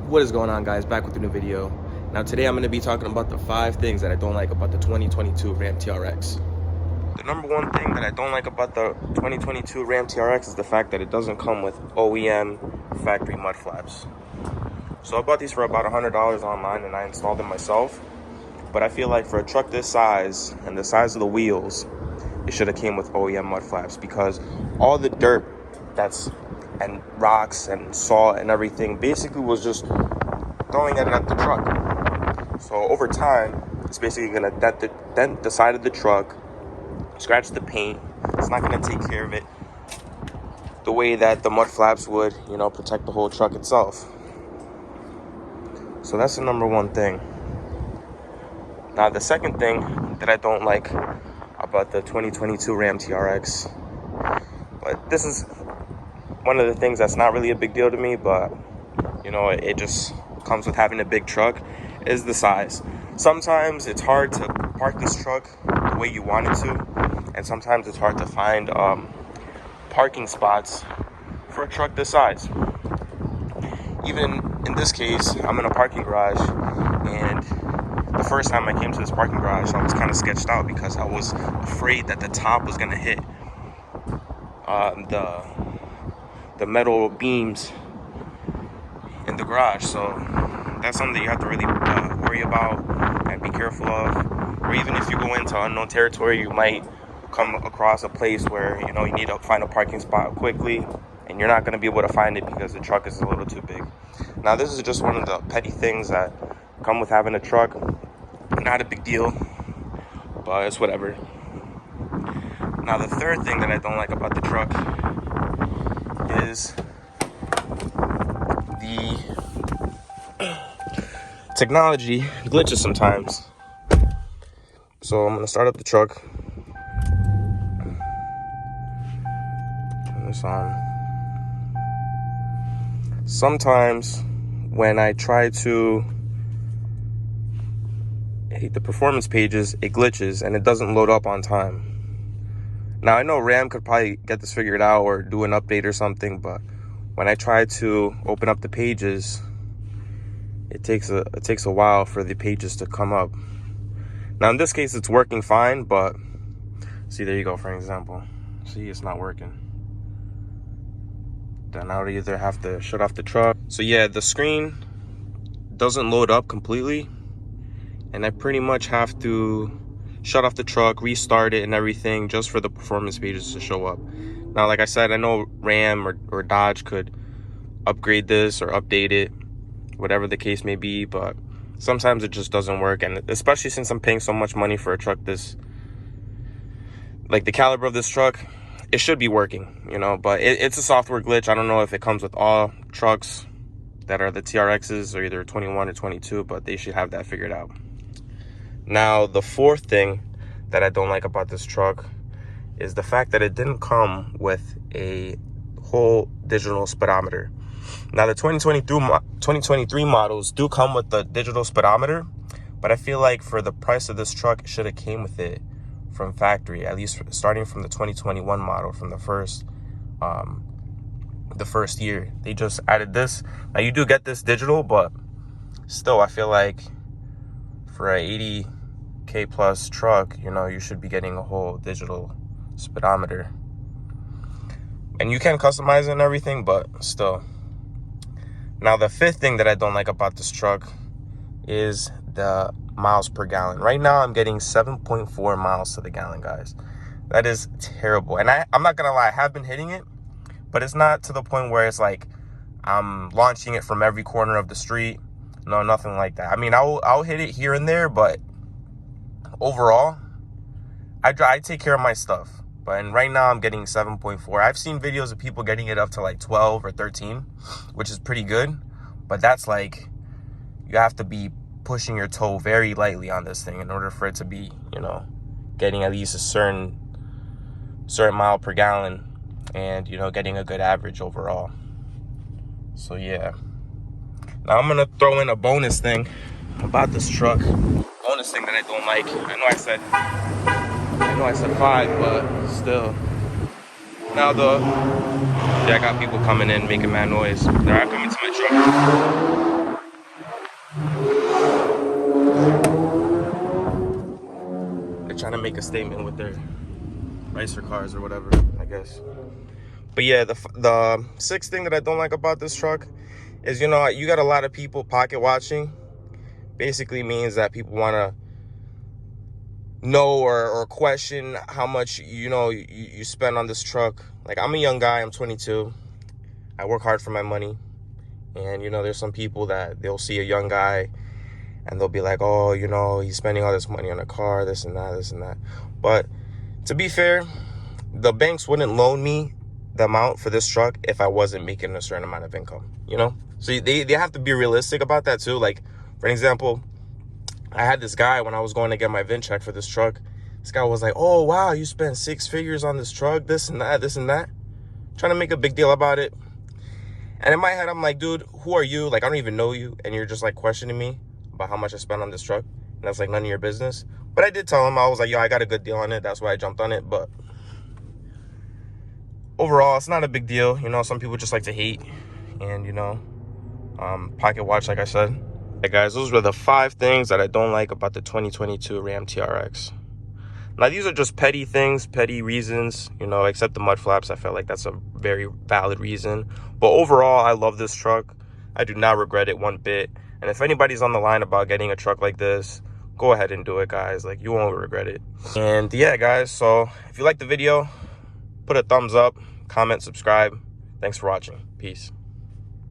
What is going on, guys? Back with a new video. Now today I'm going to be talking about the 5 things that I don't like about the 2022 Ram TRX. The number one thing that I don't like about the 2022 Ram TRX is the fact that it doesn't come with OEM factory mud flaps. So I bought these for about $100 online and I installed them myself. But I feel like for a truck this size and the size of the wheels, it should have came with OEM mud flaps, because all the dirt and rocks and salt and everything basically was just throwing it at the truck. So over time, it's basically gonna dent the side of the truck, scratch the paint. It's not gonna take care of it the way that the mud flaps would, protect the whole truck itself. So that's the number one thing. Now the second thing that I don't like about the 2022 Ram TRX, but this is one of the things that's not really a big deal to me, but it just comes with having a big truck, is the size. Sometimes it's hard to park this truck the way you want it to, and sometimes it's hard to find parking spots for a truck this size. Even in this case, I'm in a parking garage, and the first time I came to this parking garage, I was kind of sketched out because I was afraid that the top was gonna hit the metal beams in the garage. So that's something that you have to really worry about and be careful of. Or even if you go into unknown territory, you might come across a place where you need to find a parking spot quickly, and you're not going to be able to find it because the truck is a little too big. Now this is just one of the petty things that come with having a truck. Not a big deal, but it's whatever. Now the third thing that I don't like about the truck is the technology glitches sometimes. So I'm gonna start up the truck. Turn this on. Sometimes when I try to hit the performance pages, it glitches and it doesn't load up on time. Now I know Ram could probably get this figured out or do an update or something, but when I try to open up the pages, it takes a while for the pages to come up. Now in this case it's working fine, but see, there you go, for an example. See, it's not working. Then I would either have to shut off the truck. So yeah, the screen doesn't load up completely, and I pretty much have to shut off the truck, restart it and everything just for the performance pages to show up. Now, like I said, I know Ram or Dodge could upgrade this or update it, whatever the case may be, but sometimes it just doesn't work. And especially since I'm paying so much money for a truck this, like the caliber of this truck, it should be working, but it's a software glitch. I don't know if it comes with all trucks that are the TRXs or either 21 or 22, but they should have that figured out. Now, the fourth thing that I don't like about this truck is the fact that it didn't come with a whole digital speedometer. Now, the 2023 models do come with the digital speedometer, but I feel like for the price of this truck, it should have came with it from factory, at least starting from the 2021 model, from the first year. They just added this. Now, you do get this digital, but still, I feel like for a 80K plus truck, you should be getting a whole digital speedometer. And you can customize it and everything, but still. Now, the fifth thing that I don't like about this truck is the miles per gallon. Right now, I'm getting 7.4 miles to the gallon, guys. That is terrible. And I'm not gonna lie, I have been hitting it, but it's not to the point where it's like I'm launching it from every corner of the street. No, nothing like that. I mean, I'll hit it here and there, but overall, I take care of my stuff. And right now I'm getting 7.4. I've seen videos of people getting it up to like 12 or 13, which is pretty good. But that's like, you have to be pushing your toe very lightly on this thing in order for it to be, getting at least a certain mile per gallon and, getting a good average overall. So yeah. Now I'm gonna throw in a bonus thing about this truck. Bonus thing that I don't like. I know I said 5, but still. Now I got people coming in making mad noise. They're not coming to my truck. make a statement with their nicer cars or whatever, I guess. But yeah, the sixth thing that I don't like about this truck is, you know, you got a lot of people pocket watching. Basically means that people want to know or question how much, you know, you spend on this truck. Like, I'm a young guy, I'm 22. I work hard for my money. And, you know, there's some people that they'll see a young guy and they'll be like, oh, you know, he's spending all this money on a car, this and that, this and that. But to be fair, the banks wouldn't loan me the amount for this truck if I wasn't making a certain amount of income, you know? So they have to be realistic about that too. Like, for example, I had this guy when I was going to get my VIN check for this truck. This guy was like, oh, wow, you spent 6 figures on this truck, this and that, this and that. Trying to make a big deal about it. And in my head, I'm like, dude, who are you? Like, I don't even know you. And you're just like questioning me about how much I spent on this truck. And that's like none of your business. But I did tell him, I was like, yo, I got a good deal on it. That's why I jumped on it. But overall, it's not a big deal. You know, some people just like to hate. And, you know, pocket watch, like I said. Hey guys, those were the 5 things that I don't like about the 2022 Ram TRX. Now, these are just petty things, petty reasons, you know, except the mud flaps. I felt like that's a very valid reason. But overall, I love this truck. I do not regret it one bit. And if anybody's on the line about getting a truck like this, go ahead and do it, guys. Like, you won't regret it. And yeah, guys, so if you like the video, put a thumbs up, comment, subscribe. Thanks for watching. Peace.